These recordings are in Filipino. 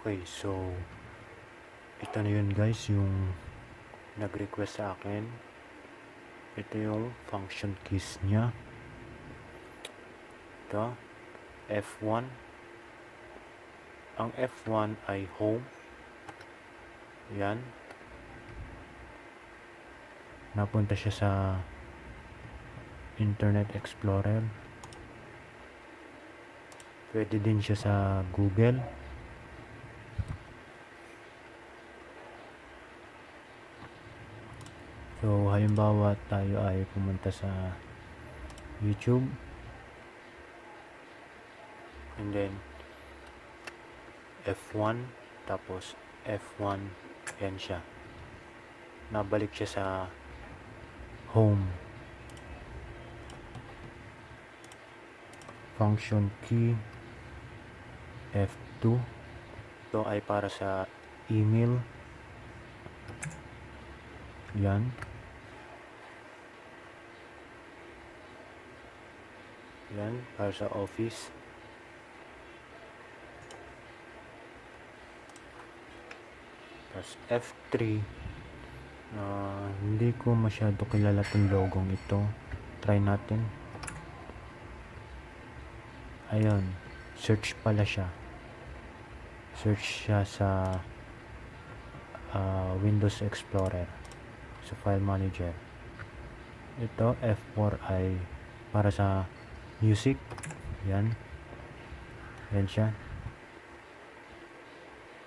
Okay, so ito na yun guys, yung nag-request sa akin. Ito yung function keys nya. Ito, F1. Ang F1 ay home. Yan. Napunta siya sa Internet Explorer. Pwede din siya sa Google. So, halimbawa tayo ay pumunta sa YouTube. And then, F1. Tapos, F1. Yan siya. Nabalik siya sa home. Function key. F2. Ito ay para sa email. Yan. Yan, para sa office. Tapos F3. Hindi ko masyado kilala itong logong ito. Try natin. Ayun. Search pala siya. Search siya sa Windows Explorer. Sa File Manager. Ito, F4 ay para sa music. Yan. Yan siya.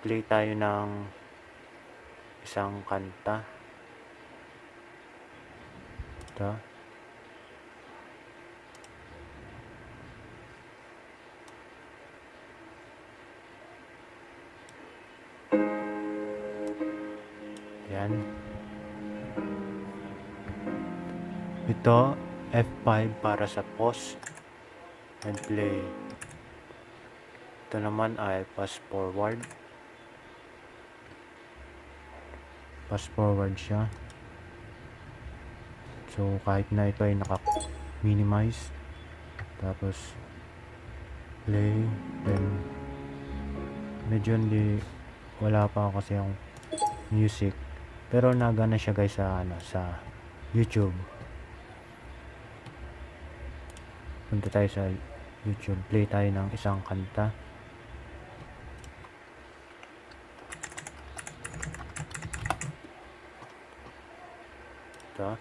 Play tayo ng isang kanta. Ito. Yan. Ito, F5 para sa pause and play. Ito naman ay fast forward. Fast forward siya. So, kahit na ito ay naka-minimize. Tapos, play. Then, medyo wala pa ako kasi yung music. Pero nagana siya guys sa YouTube. Punta tayo sa YouTube. Play tayo ng isang kanta. Ito.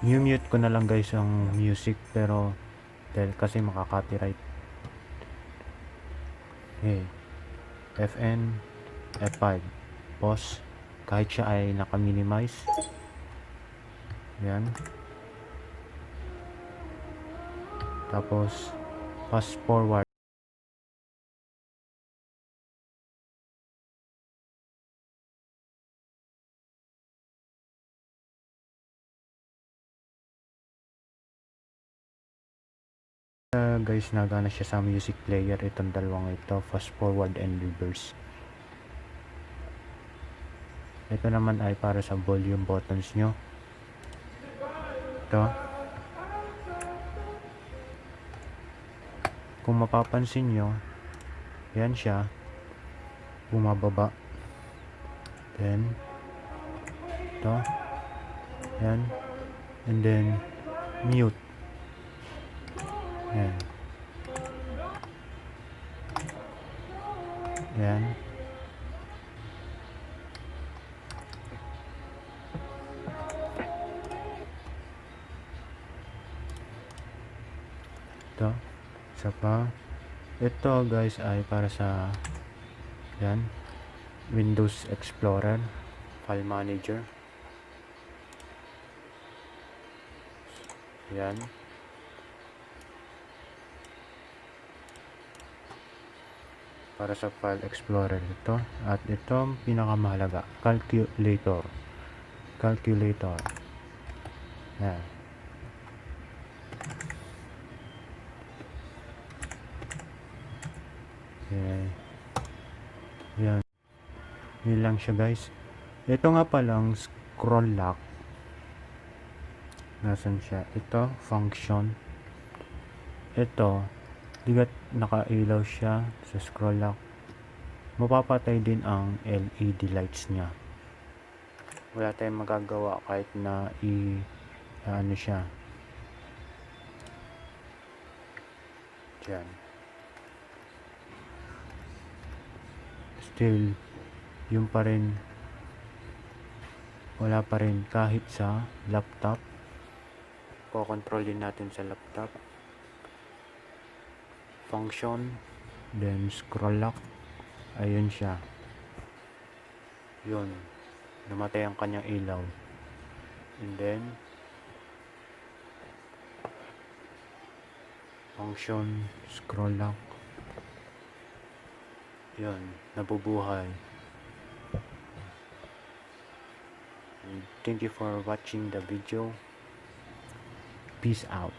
Mute ko na lang guys ang music pero dahil kasi makaka-copyright. Okay. FN F5 pause kahit siya ay naka-minimize. Yan. Tapos fast forward. Guys, nagana siya sa music player. Itong dalawang ito, fast forward and reverse. Ito naman ay para sa volume buttons nyo. Ito. Kung mapapansin nyo, yan siya, bumababa. Then ito, yan, and then mute. Yan. Yan. Ito. Isa pa. Ito guys ay para sa yan. Windows Explorer. File Manager. Yan. Para sa File Explorer ito. At ito pinakamahalaga, Calculator. Calculator. Yan. Okay. Yan. Yun lang siya guys. Ito nga palang scroll lock. Nasaan siya? Ito, function. ito, digat nakailaw siya sa scroll lock, mapapatay din ang LED lights niya. Wala tayong magagawa kahit na ano siya dyan. Still, yung pa rin, wala pa rin kahit sa laptop. Ko-control din natin sa laptop. Function, then scroll lock. Ayun siya. Yun. Namatay ang kanyang ilaw. And then, function, scroll lock. Yun. Nabubuhay. And thank you for watching the video. Peace out.